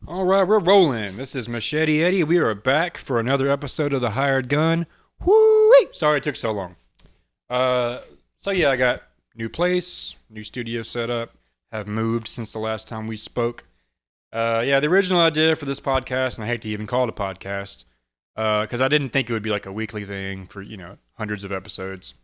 All right, we're rolling. This is Machete Eddie. We are back for another episode of The Hired Gun. Woo! Sorry it took so long. So yeah, I got new place, new studio setup. Have moved since the last time we spoke. Yeah, the original idea for this podcast, and I hate to even call it a podcast, because I didn't think it would be like a weekly thing for hundreds of episodes.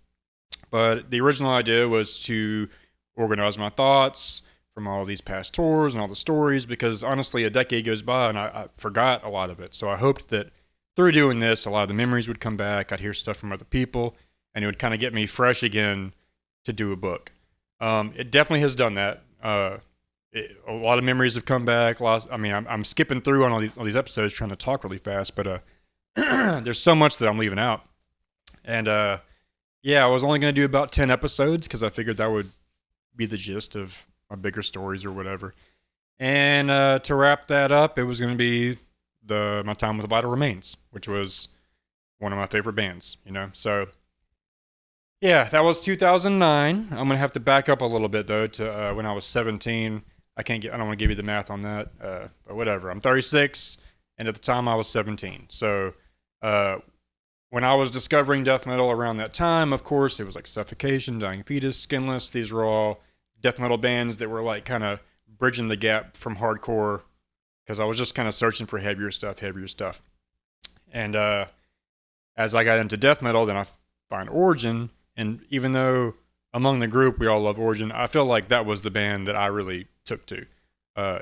But the original idea was to organize my thoughts from all these past tours and all the stories, because honestly, a decade goes by and I forgot a lot of it. So I hoped that through doing this, a lot of the memories would come back. I'd hear stuff from other people, and it would kind of get me fresh again to do a book. It definitely has done that. A lot of memories have come back. I'm skipping through on all these episodes trying to talk really fast, but there's so much that I'm leaving out. And yeah, I was only going to do about 10 episodes because I figured that would be the gist of my bigger stories or whatever. And to wrap that up, it was going to be my time with Vital Remains, which was one of my favorite bands, So yeah, that was 2009. I'm going to have to back up a little bit though to when I was 17. I don't want to give you the math on that, but whatever. I'm 36, and at the time I was 17. So when I was discovering death metal around that time, of course, it was like Suffocation, Dying Fetus, Skinless. These were all death metal bands that were like kind of bridging the gap from hardcore, because I was just kind of searching for heavier stuff. And as I got into death metal, then I find Origin, and even though among the group we all love Origin, I feel like that was the band that I really took to.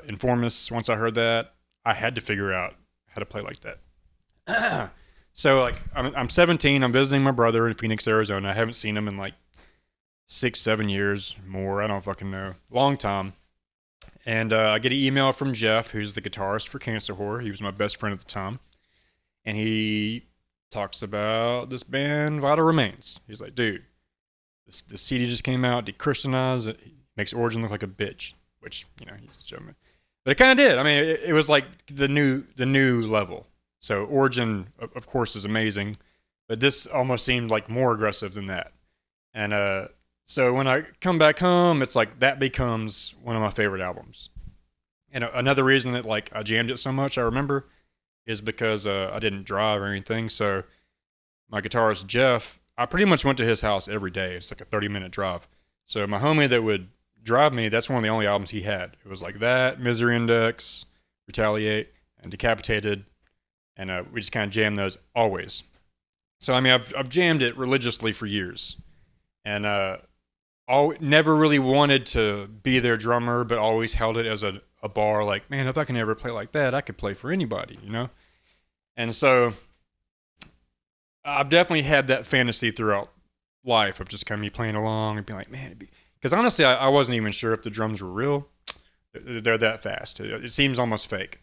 Informus, once I heard that, I had to figure out how to play like that. So like I'm 17, I'm visiting my brother in Phoenix, Arizona. I haven't seen him in like 6-7 years more. I don't fucking know. Long time. And I get an email from Jeff, who's the guitarist for Cancer Whore. He was my best friend at the time. And he talks about this band, Vital Remains. He's like, dude, this CD just came out, dechristianized. It makes Origin look like a bitch, which, he's joking. But it kind of did. I mean, it was like the new level. So Origin, of course, is amazing. But this almost seemed like more aggressive than that. And so when I come back home, it's like that becomes one of my favorite albums. And another reason that like I jammed it so much, I remember, is because I didn't drive or anything. So my guitarist Jeff, I pretty much went to his house every day. It's like a 30-minute drive. So my homie that would drive me, that's one of the only albums he had. It was like that, Misery Index, Retaliate, and Decapitated. And we just kind of jammed those always. So I mean, I've jammed it religiously for years. And never really wanted to be their drummer, but always held it as a bar. Like, man, if I can ever play like that, I could play for anybody, And so I've definitely had that fantasy throughout life of just kind of me playing along and being like, man, because honestly, I wasn't even sure if the drums were real. They're that fast. It seems almost fake.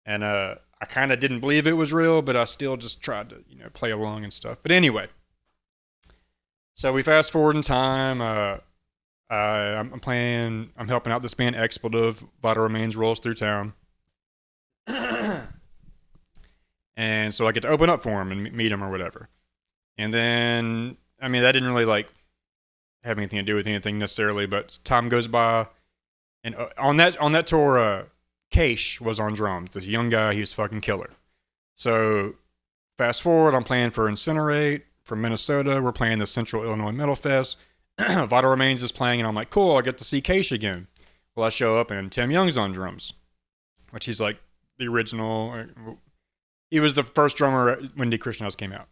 And I kind of didn't believe it was real, but I still just tried to, play along and stuff. But anyway. So we fast forward in time. I'm helping out this band Expletive. Vital Remains rolls through town. And so I get to open up for him and meet him or whatever. And then, I mean, that didn't really like have anything to do with anything necessarily, but time goes by. And on that tour, Keish was on drums. This young guy, he was fucking killer. So fast forward, I'm playing for Incinerate from Minnesota. We're playing the Central Illinois Metal Fest. Vital Remains is playing, and I'm like, cool, I get to see Keish again. Well, I show up, and Tim Young's on drums, which he's like the original. He was the first drummer when Dechristenize came out.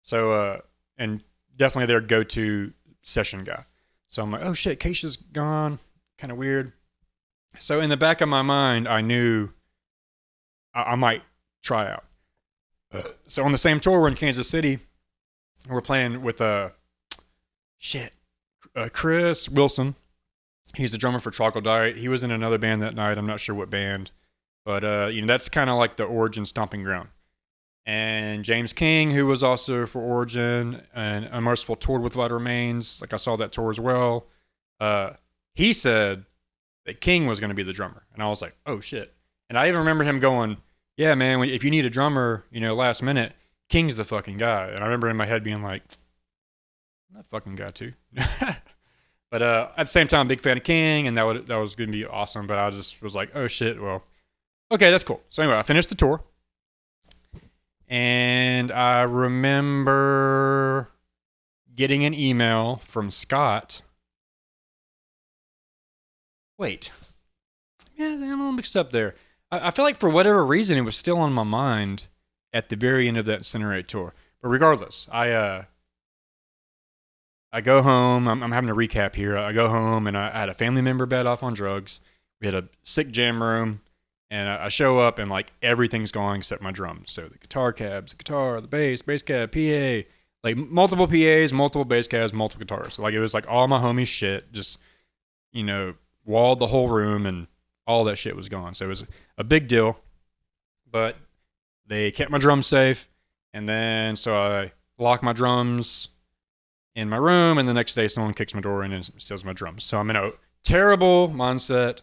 So, and definitely their go-to session guy. So I'm like, oh shit, Keish is gone. Kind of weird. So in the back of my mind, I knew I might try out. So on the same tour, we're in Kansas City. We're playing with Chris Wilson. He's the drummer for Troglodyte. He was in another band that night. I'm not sure what band, but that's kind of like the Origin stomping ground. And James King, who was also for Origin and Unmerciful, toured with Vital Remains. Like I saw that tour as well. He said that King was going to be the drummer, and I was like, oh shit. And I even remember him going, yeah, man, if you need a drummer, last minute, King's the fucking guy. And I remember in my head being like, I'm that fucking guy too. But at the same time, big fan of King, and that was going to be awesome. But I just was like, oh shit, well, Okay, that's cool. So anyway, I finished the tour. And I remember getting an email from Scott. Wait. Yeah, I'm a little mixed up there. I feel like for whatever reason, it was still on my mind at the very end of that Incinerate tour. But regardless, I go home. I'm having a recap here. I go home and I had a family member bed off on drugs. We had a sick jam room. And I show up and like everything's gone except my drums. So the guitar cabs, the guitar, the bass cab, PA, like multiple PAs, multiple bass cabs, multiple guitars. So like it was like all my homies' shit, just, walled the whole room and all that shit was gone. So it was a big deal. But they kept my drums safe. And then so I lock my drums in my room, and the next day someone kicks my door in and steals my drums. So I'm in a terrible mindset.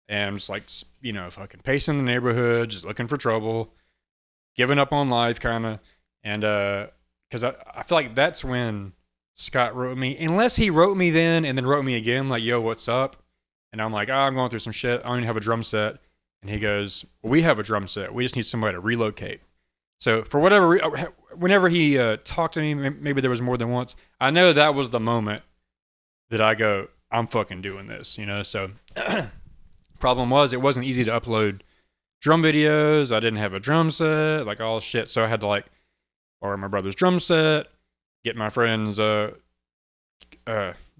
And I'm just like, fucking pacing the neighborhood, just looking for trouble, giving up on life, kind of. And because I feel like that's when Scott wrote me, unless he wrote me then and then wrote me again, like, yo, what's up? And I'm like, I'm going through some shit. I don't even have a drum set. And he goes, well, we have a drum set. We just need somebody to relocate. So for whatever, whenever he talked to me, maybe there was more than once, I know that was the moment that I go, I'm fucking doing this, So problem was it wasn't easy to upload drum videos. I didn't have a drum set, like all shit. So I had to like borrow my brother's drum set, get my friend's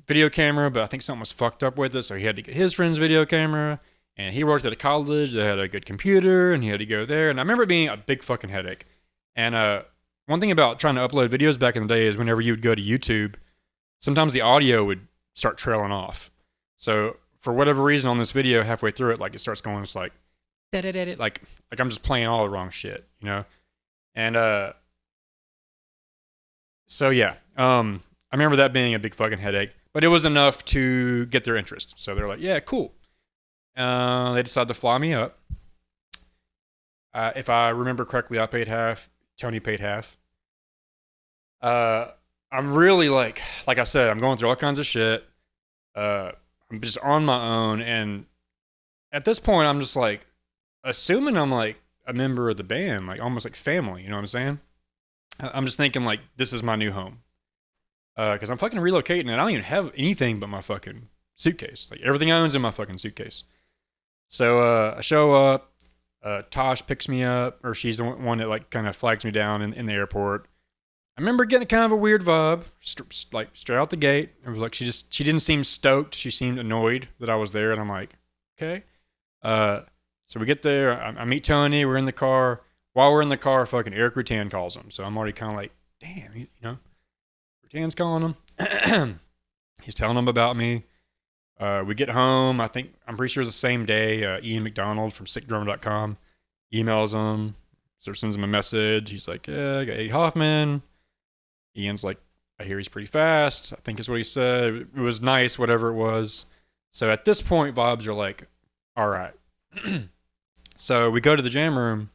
video camera, but I think something was fucked up with it. So he had to get his friend's video camera, and he worked at a college that had a good computer, and he had to go there. And I remember it being a big fucking headache. And one thing about trying to upload videos back in the day is whenever you would go to YouTube, sometimes the audio would start trailing off. So for whatever reason on this video, halfway through it, like it starts going, it's like, like I'm just playing all the wrong shit, And so yeah, I remember that being a big fucking headache, but it was enough to get their interest. So they're like, yeah, cool. They decided to fly me up. If I remember correctly, I paid half. Tony paid half. I'm really like I said, I'm going through all kinds of shit. I'm just on my own, and at this point, I'm just like assuming I'm like a member of the band, like almost like family. You know what I'm saying? I'm just thinking like this is my new home, because I'm fucking relocating, and I don't even have anything but my fucking suitcase. Like everything I own's in my fucking suitcase. So I show up. Tosh picks me up, or she's the one that like kind of flags me down in the airport. I remember getting kind of a weird vibe, like straight out the gate. It was like she didn't seem stoked. She seemed annoyed that I was there, and I'm like, okay. So we get there. I meet Tony. We're in the car. While we're in the car, fucking Eric Rutan calls him. So I'm already kind of like, damn, Rutan's calling him. He's telling him about me. We get home. I'm pretty sure it's the same day. Ian McDonald from sickdrummer.com emails him. So sends him a message. He's like, yeah, I got Eddie Hoffman. Ian's like, I hear he's pretty fast. I think is what he said. It was nice, whatever it was. So at this point, vibes are like, all right. So we go to the jam room,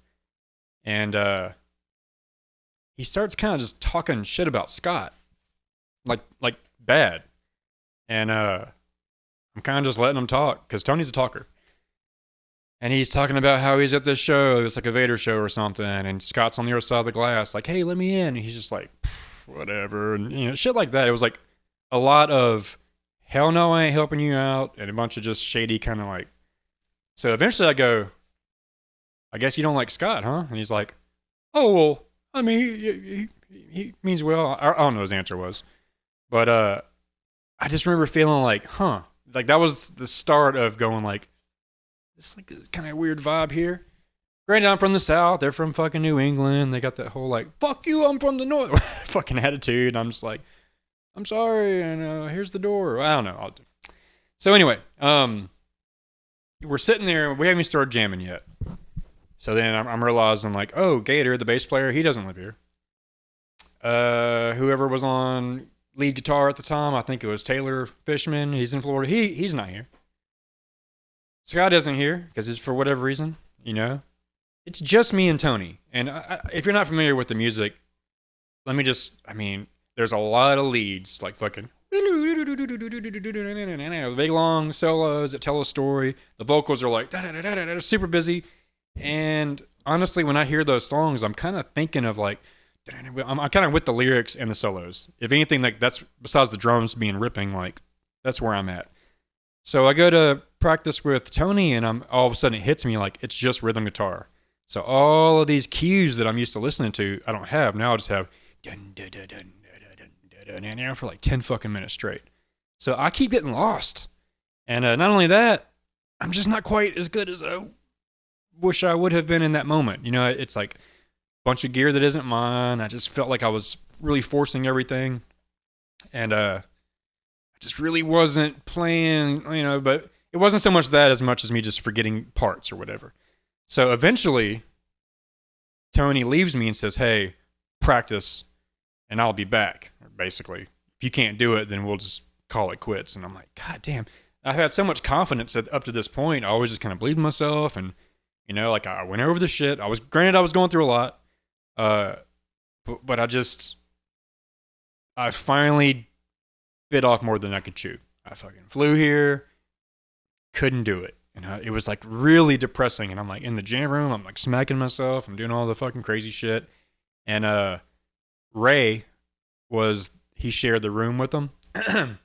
and he starts kind of just talking shit about Scott, like bad. And I'm kind of just letting him talk because Tony's a talker. And he's talking about how he's at this show. It's like a Vader show or something. And Scott's on the other side of the glass, like, hey, let me in. And he's just like, whatever. And, shit like that. It was like a lot of, hell no, I ain't helping you out. And a bunch of just shady kind of like. So eventually I go, I guess you don't like Scott, huh? And he's like, oh, well, I mean, he means well. I don't know what his answer was. But I just remember feeling like, huh. Like that was the start of going like, it's like this kind of weird vibe here. Granted, I'm from the South. They're from fucking New England. They got that whole like, fuck you, I'm from the North fucking attitude. And I'm just like, I'm sorry, and here's the door. I don't know. So anyway, we're sitting there. We haven't even started jamming yet. So then I'm realizing like, oh, Gator, the bass player, he doesn't live here. Whoever was on lead guitar at the time, I think it was Taylor Fishman. He's in Florida. He's not here. Scott isn't here because it's for whatever reason, It's just me and Tony. And if you're not familiar with the music, there's a lot of leads, like fucking big long solos that tell a story. The vocals are like super busy. And honestly, when I hear those songs, I'm kind of thinking of like, I'm kind of with the lyrics and the solos. If anything, like that's besides the drums being ripping, like that's where I'm at. So I go to practice with Tony, and I'm all of a sudden it hits me like it's just rhythm guitar. So all of these cues that I'm used to listening to, I don't have now. I just have dun dun dun dun dun dun dun dun for like 10 fucking minutes straight. So I keep getting lost, and not only that, I'm just not quite as good as I wish I would have been in that moment. You know, it's like a bunch of gear that isn't mine. I just felt like I was really forcing everything, and I just really wasn't playing. You know, but it wasn't so much that as much as me just forgetting parts or whatever. So eventually, Tony leaves me and says, "Hey, practice, and I'll be back." Basically, if you can't do it, then we'll just call it quits. And I'm like, God damn. I've had so much confidence that up to this point, I always just kind of believed in myself, and you know, like I went over the shit. I was going through a lot, uh, but I finally bit off more than I could chew. I fucking flew here, couldn't do it. And it was like really depressing. And I'm like in the jam room, I'm like smacking myself. I'm doing all the fucking crazy shit. And Ray he shared the room with them. And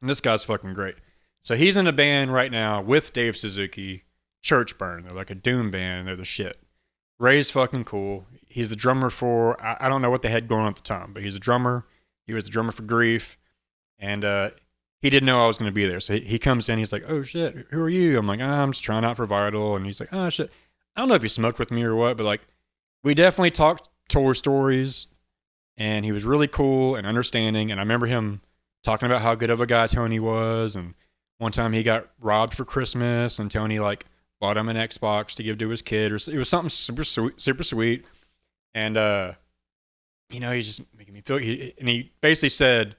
this guy's fucking great. So he's in a band right now with Dave Suzuki, Churchburn. They're like a doom band. They're the shit. Ray's fucking cool. He's the drummer for, I don't know what they had going on at the time, but he's a drummer. He was the drummer for Grief. And he didn't know I was going to be there. So he comes in. He's like, oh, shit, who are you? I'm like, I'm just trying out for Vital. And he's like, oh, shit. I don't know if he smoked with me or what, but like, we definitely talked tour stories. And he was really cool and understanding. And I remember him talking about how good of a guy Tony was. And one time he got robbed for Christmas, and Tony like bought him an Xbox to give to his kid, or it was something super sweet. And you know, he's just making me feel. And he basically said,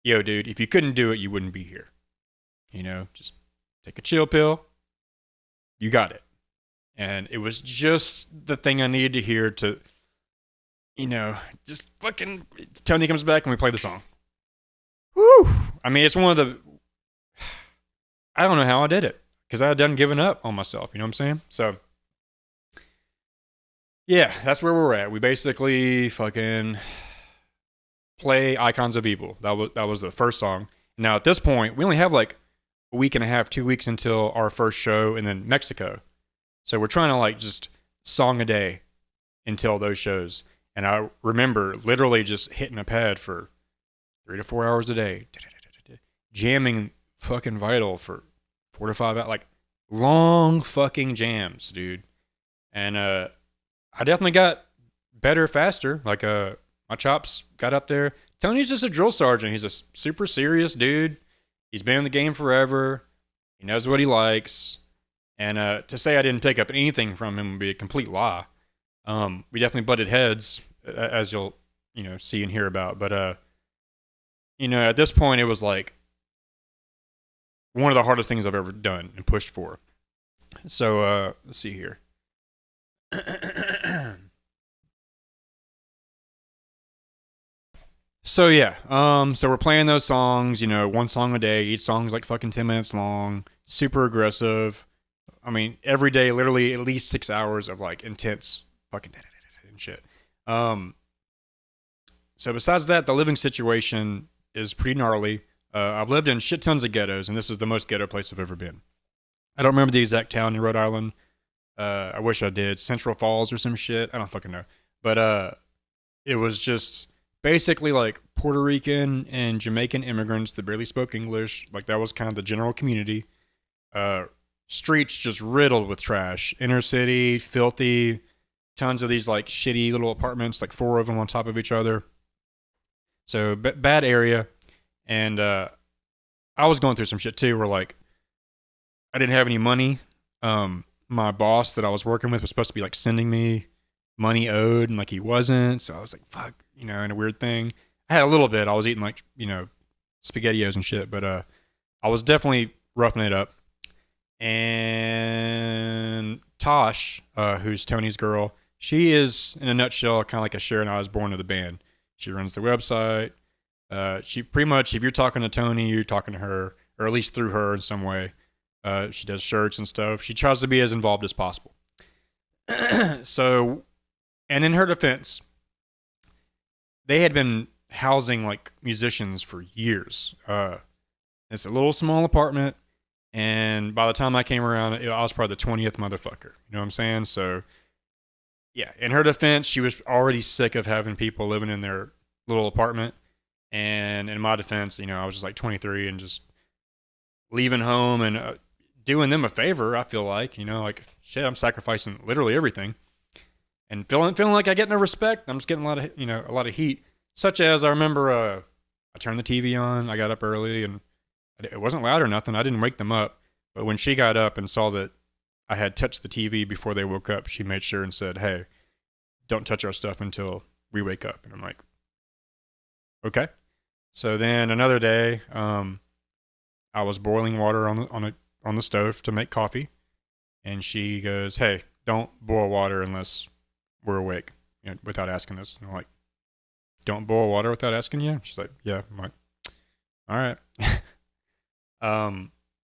"Yo, dude, if you couldn't do it, you wouldn't be here. You know, just take a chill pill. You got it." And it was just the thing I needed to hear to, you know, just fucking. Tony comes back and we play the song. Woo! I mean, it's one of the. I don't know how I did it because I had done giving up on myself. You know what I'm saying? So, yeah, that's where we're at. We basically fucking play Icons of Evil. That was the first song. Now at this point, we only have like a week and a half, 2 weeks until our first show, and then Mexico. So we're trying to like just song a day until those shows. And I remember literally just hitting a pad for 3 to 4 hours a day, jamming fucking Vital for 4 to 5 hours, like long fucking jams, dude. And I definitely got better faster. Like my chops got up there. Tony's just a drill sergeant. He's a super serious dude. He's been in the game forever. He knows what he likes. And to say I didn't pick up anything from him would be a complete lie. We definitely butted heads, as you'll see and hear about. But at this point, it was like one of the hardest things I've ever done and pushed for. So let's see here. So yeah, so we're playing those songs, one song a day. Each song's like fucking 10 minutes long, super aggressive. I mean, every day, literally at least 6 hours of like intense fucking and shit. So besides that, the living situation is pretty gnarly. I've lived in shit tons of ghettos, and this is the most ghetto place I've ever been. I don't remember the exact town in Rhode Island. I wish I did. Central Falls or some shit. I don't fucking know. But it was just basically like Puerto Rican and Jamaican immigrants that barely spoke English. Like that was kind of the general community. Streets just riddled with trash. Inner city, filthy. Tons of these like shitty little apartments, like 4 of them on top of each other. So bad area. And I was going through some shit too, where like I didn't have any money. My boss that I was working with was supposed to be like sending me money owed, and like he wasn't. So I was like, fuck, in a weird thing. I had a little bit. I was eating like, SpaghettiOs and shit, but I was definitely roughing it up. And Tosh, who's Tony's girl, she is in a nutshell kind of like a Sharon Osbourne of the band. She runs the website. She pretty much, if you're talking to Tony, you're talking to her, or at least through her in some way. She does shirts and stuff. She tries to be as involved as possible. So, and in her defense, they had been housing like musicians for years. It's a little small apartment, and by the time I came around, I was probably the 20th motherfucker. You know what I'm saying? So, yeah. In her defense, she was already sick of having people living in their little apartment, and in my defense, I was just like 23 and just leaving home and doing them a favor. I feel like, like shit, I'm sacrificing literally everything, and feeling like I get no respect. I'm just getting a lot of heat. Such as I remember, I turned the TV on. I got up early and it wasn't loud or nothing. I didn't wake them up. But when she got up and saw that I had touched the TV before they woke up, she made sure and said, "Hey, don't touch our stuff until we wake up." And I'm like, okay. So then another day, I was boiling water on the stove to make coffee, and she goes, "Hey, don't boil water unless we're awake, without asking us." And I'm like, "Don't boil water without asking you?" She's like, "Yeah." I'm like, "All right."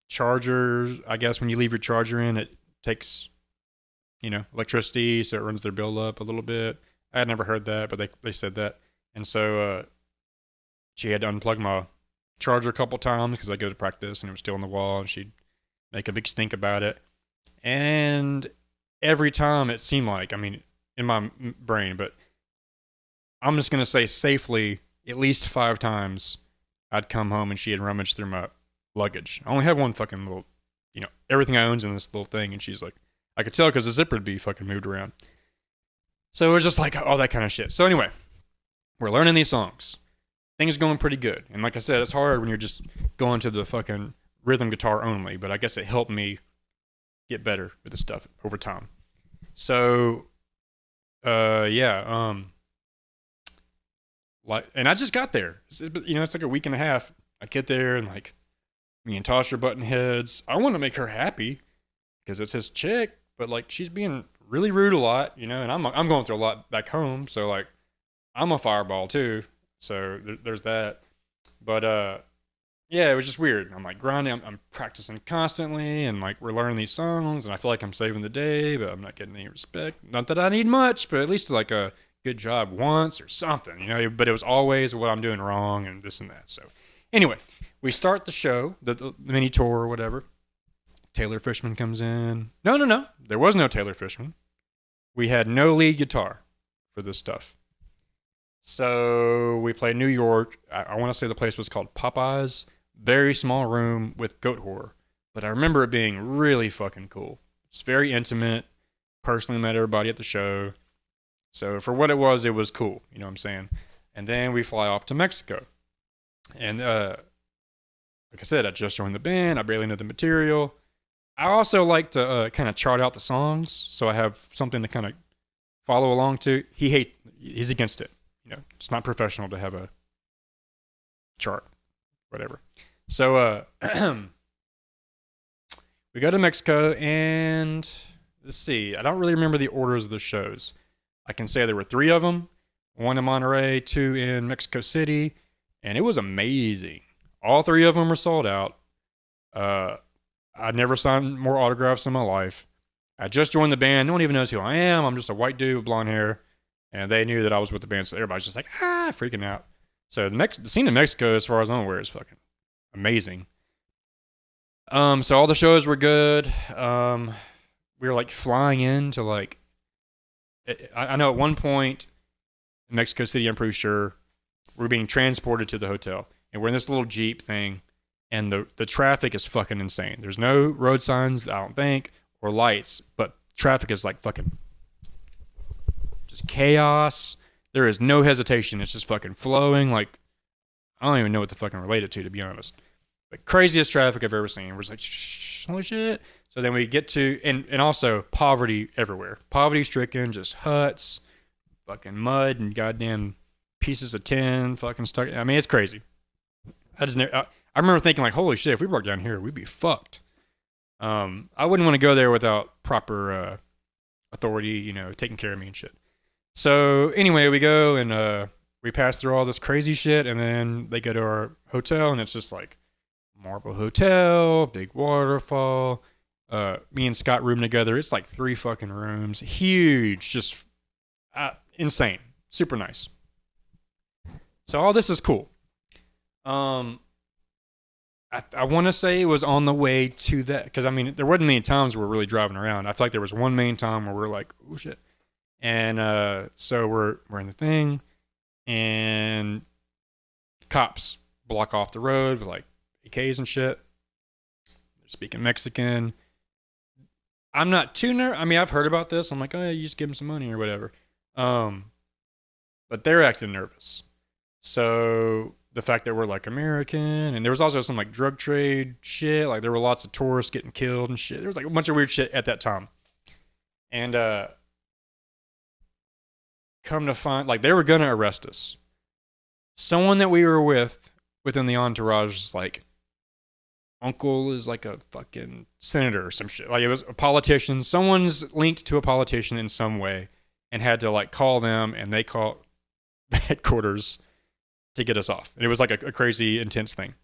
Chargers, I guess when you leave your charger in, it takes, electricity, so it runs their bill up a little bit. I had never heard that, but they said that. And so she had to unplug my charger a couple times because I go to practice and it was still on the wall, and she'd make a big stink about it. And every time it seemed like, in my brain, but I'm just going to say safely, at least 5 times, I'd come home and she had rummaged through my luggage. I only have one fucking little, everything I own's in this little thing. And she's like, I could tell because the zipper would be fucking moved around. So it was just like all that kind of shit. So anyway, we're learning these songs. Things are going pretty good. And like I said, it's hard when you're just going to the fucking rhythm guitar only. But I guess it helped me get better with the stuff over time. So, yeah. And I just got there. It's like a week and a half. I get there and like me and Tosh are button heads. I want to make her happy because it's his chick, but like she's being really rude a lot, and I'm going through a lot back home, so like I'm a fireball too. So there's that. But yeah, it was just weird. I'm like grinding. I'm practicing constantly, and like we're learning these songs, and I feel like I'm saving the day, but I'm not getting any respect. Not that I need much, but at least like a good job once or something, But it was always what I'm doing wrong and this and that. So anyway, we start the show, the mini tour or whatever. Taylor Fishman comes in. No. There was no Taylor Fishman. We had no lead guitar for this stuff. So we played New York. I want to say the place was called Popeyes. Very small room with goat horror. But I remember it being really fucking cool. It's very intimate. Personally met everybody at the show. So for what it was cool. You know what I'm saying? And then we fly off to Mexico. And like I said, I just joined the band. I barely know the material. I also like to kind of chart out the songs so I have something to kind of follow along to. He's against it. It's not professional to have a chart, whatever. So we go to Mexico, and let's see. I don't really remember the orders of the shows. I can say there were 3 of them, 1 in Monterey, 2 in Mexico City, and it was amazing. All 3 of them were sold out. I never signed more autographs in my life. I just joined the band. No one even knows who I am. I'm just a white dude with blonde hair, and they knew that I was with the band, so everybody's just like, freaking out. So the scene in Mexico, as far as I'm aware, is fucking amazing. So all the shows were good. We were like flying into like, I know at one point in Mexico City, I'm pretty sure, we're being transported to the hotel, and we're in this little Jeep thing, and the traffic is fucking insane. There's no road signs, I don't think, or lights, but traffic is like fucking just chaos. There is no hesitation. It's just fucking flowing. Like, I don't even know what to fucking relate it to be honest. But craziest traffic I've ever seen. We're just like, holy shit. So then we get to, and also poverty everywhere. Poverty stricken, just huts, fucking mud and goddamn pieces of tin fucking stuck. I mean, it's crazy. I remember thinking like, holy shit, if we worked down here, we'd be fucked. I wouldn't want to go there without proper authority, taking care of me and shit. So anyway, we go and we pass through all this crazy shit, and then they go to our hotel, and it's just like marble hotel, big waterfall, Me and Scott room together. It's like 3 fucking rooms, huge, just insane, super nice. So all this is cool. I want to say it was on the way to that, because I mean there wasn't many times we're really driving around. I feel like there was one main time where we're like, oh shit, and so we're in the thing, and cops block off the road with like AKs and shit. They're speaking Mexican. I'm not too nervous. I mean, I've heard about this. I'm like, oh yeah, you just give them some money or whatever. But they're acting nervous. So the fact that we're like American, and there was also some like drug trade shit. Like there were lots of tourists getting killed and shit. There was like a bunch of weird shit at that time. And come to find, like they were gonna arrest us. Someone that we were with within the entourage is like, uncle is like a fucking senator or some shit. Like it was a politician. Someone's linked to a politician in some way, and had to like call them, and they call the headquarters to get us off. And it was like a crazy intense thing.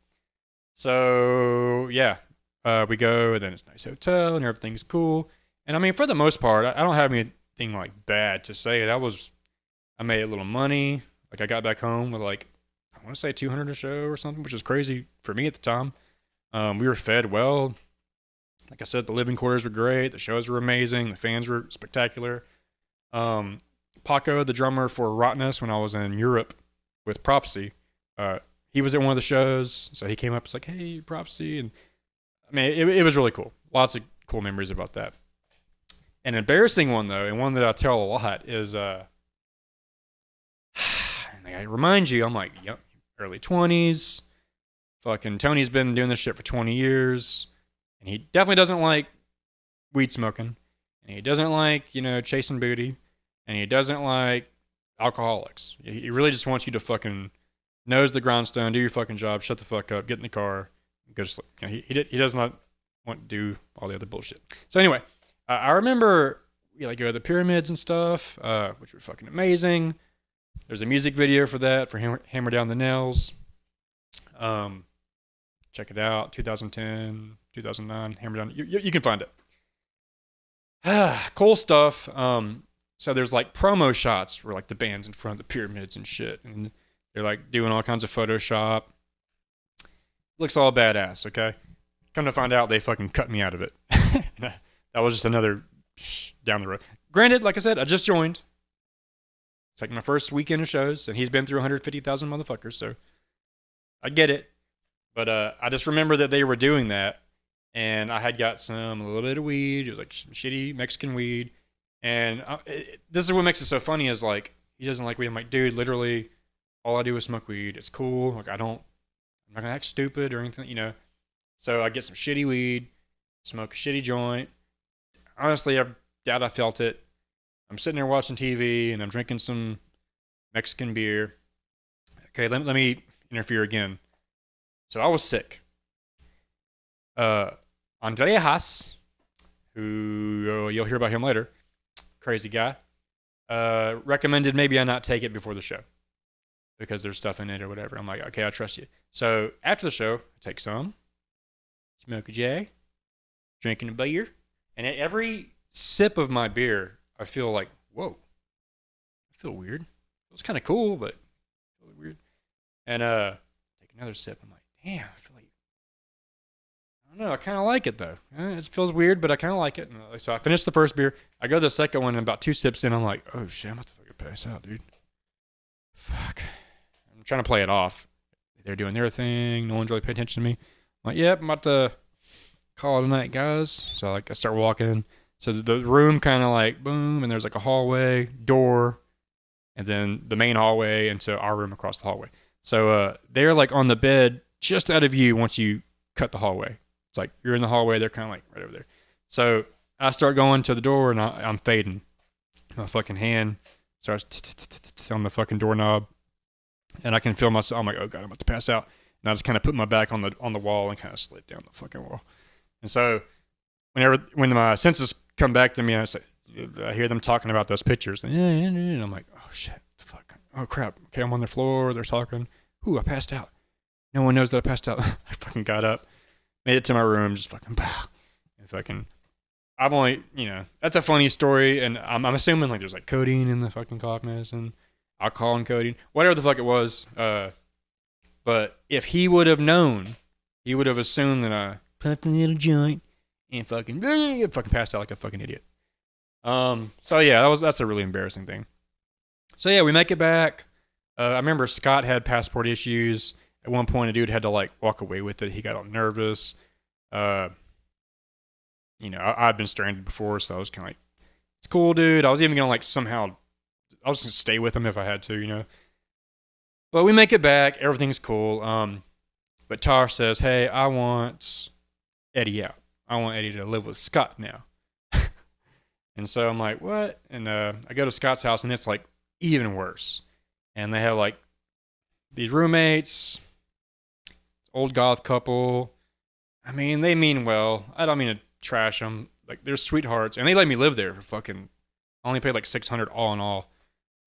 So yeah, we go, and then it's a nice hotel and everything's cool. And I mean, for the most part, I don't have anything like bad to say. I made a little money. Like I got back home with like, I want to say 200 a show or something, which is crazy for me at the time. We were fed well. Like I said, the living quarters were great. The shows were amazing. The fans were spectacular. Paco, the drummer for Rottenness, when I was in Europe with Prophecy, he was at one of the shows, so he came up, it's like, hey, Prophecy, and I mean, it was really cool. Lots of cool memories about that. An embarrassing one though, and one that I tell a lot, is I remind you, I'm like, yep, early 20s. Fucking Tony's been doing this shit for 20 years, and he definitely doesn't like weed smoking, and he doesn't like, chasing booty, and he doesn't like alcoholics. He really just wants you to fucking nose the grindstone, do your fucking job, shut the fuck up, get in the car, go to sleep. He does not want to do all the other bullshit. So anyway, I remember we like go to the pyramids and stuff, which were fucking amazing. There's a music video for that, for Hammer Down the Nails. Check it out, 2010, 2009, Hammer Down. You can find it. Cool stuff. So there's like promo shots where like the band's in front of the pyramids and shit, and they're like doing all kinds of Photoshop. Looks all badass, okay? Come to find out, they fucking cut me out of it. That was just another down the road. Granted, like I said, I just joined. It's like my first weekend of shows, and he's been through 150,000 motherfuckers, so I get it. But I just remember that they were doing that, and I had got a little bit of weed. It was like some shitty Mexican weed. And this is what makes it so funny, is like, he doesn't like weed. I'm like, dude, literally, all I do is smoke weed. It's cool. Like, I'm not going to act stupid or anything, So I get some shitty weed, smoke a shitty joint. Honestly, I doubt I felt it. I'm sitting there watching TV, and I'm drinking some Mexican beer. Okay, let me interfere again. So I was sick. Andrea Haas, who you'll hear about him later, crazy guy, recommended maybe I not take it before the show because there's stuff in it or whatever. I'm like, okay, I trust you. So after the show, I take some, smoke a J, drinking a beer, and at every sip of my beer, I feel like, whoa, I feel weird. It was kind of cool, but I feel weird. And take another sip. I'm like, damn, I feel like, I don't know, I kind of like it though. It feels weird, but I kind of like it. And so I finished the first beer. I go to the second one, and about 2 sips in, I'm like, oh shit, I'm about to fucking pass out, dude. Fuck. I'm trying to play it off. They're doing their thing. No one's really paying attention to me. I'm like, yep, I'm about to call it a night, guys. So like, I start walking. So the room kind of like boom, and there's like a hallway, door, and then the main hallway, and so our room across the hallway. So they're like on the bed just out of view once you cut the hallway. It's like you're in the hallway, they're kind of like right over there. So I start going to the door, and I'm fading. My fucking hand starts on the fucking doorknob, and I can feel myself. I'm like, oh god, I'm about to pass out. And I just kind of put my back on the wall and kind of slid down the fucking wall. And so when my senses come back to me, I hear them talking about those pictures, and I'm like, oh shit, fuck, oh crap, okay, I'm on the floor, they're talking. Ooh, I passed out. No one knows that I passed out. I fucking got up, made it to my room, just fucking, and fucking I've only, that's a funny story, and I'm assuming like there's like codeine in the fucking cough medicine, alcohol and codeine, whatever the fuck it was. But if he would have known, he would have assumed that I puffed a little joint and fucking passed out like a fucking idiot. So yeah, that's a really embarrassing thing. So yeah, we make it back. I remember Scott had passport issues. At one point, a dude had to like walk away with it. He got all nervous. I'd been stranded before, so I was kind of like, it's cool, dude. I was even gonna like somehow, I was gonna stay with him if I had to. But we make it back. Everything's cool. But Tosh says, hey, I want Eddie out. I want Eddie to live with Scott now. And so I'm like, what? And I go to Scott's house, and it's like even worse. And they have like these roommates, old goth couple. I mean, they mean well. I don't mean to trash them. Like, they're sweethearts. And they let me live there for fucking, I only paid like $600 all in all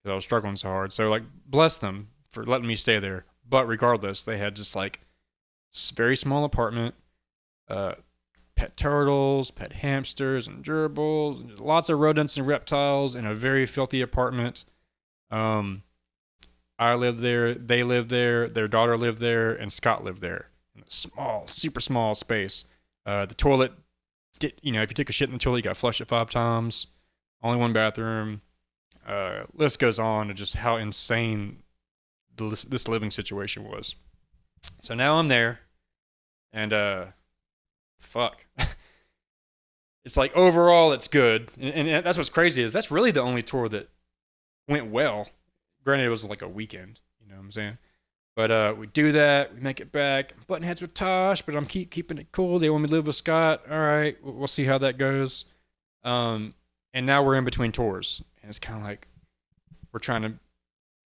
because I was struggling so hard. So, like, bless them for letting me stay there. But regardless, they had just like very small apartment, pet turtles, pet hamsters, and gerbils, lots of rodents and reptiles in a very filthy apartment. I lived there, they lived there, their daughter lived there, and Scott lived there in a small, super small space. The toilet, if you took a shit in the toilet, you got to flush it 5 times. Only one bathroom. List goes on to just how insane this living situation was. So now I'm there, and fuck. It's like overall it's good, and that's what's crazy is that's really the only tour that went well. Granted, it was like a weekend, you know what I'm saying? But we do that, we make it back. I'm butting heads with Tosh, but I'm keeping it cool. They want me to live with Scott. All right, we'll see how that goes. And now we're in between tours, and it's kind of like we're trying to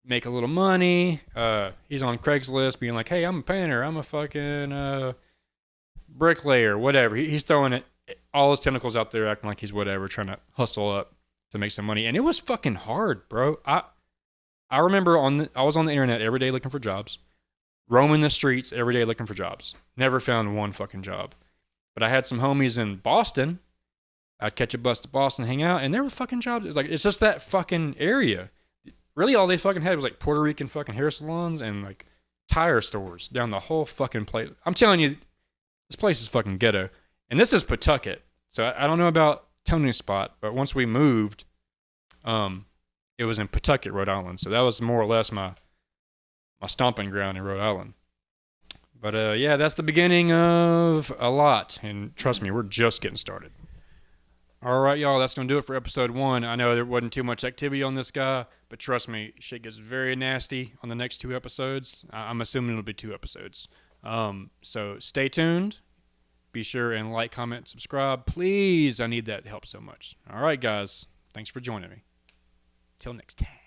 make a little money. He's on Craigslist being like, hey, I'm a painter. I'm a fucking bricklayer, whatever. He's throwing it, all his tentacles out there, acting like he's whatever, trying to hustle up to make some money. And it was fucking hard, bro. I remember I was on the internet every day looking for jobs, roaming the streets every day looking for jobs. Never found one fucking job. But I had some homies in Boston. I'd catch a bus to Boston, hang out, and there were fucking jobs. It's just that fucking area. Really, all they fucking had was like Puerto Rican fucking hair salons and like tire stores down the whole fucking place. I'm telling you, this place is fucking ghetto. And this is Pawtucket. So I don't know about Tony's spot, but once we moved, it was in Pawtucket, Rhode Island. So that was more or less my stomping ground in Rhode Island. But yeah, that's the beginning of a lot. And trust me, we're just getting started. All right, y'all, that's going to do it for episode 1. I know there wasn't too much activity on this guy, but trust me, shit gets very nasty on the next 2 episodes. I'm assuming it'll be 2 episodes. So stay tuned. Be sure and like, comment, subscribe. Please, I need that help so much. All right, guys. Thanks for joining me. Till next time.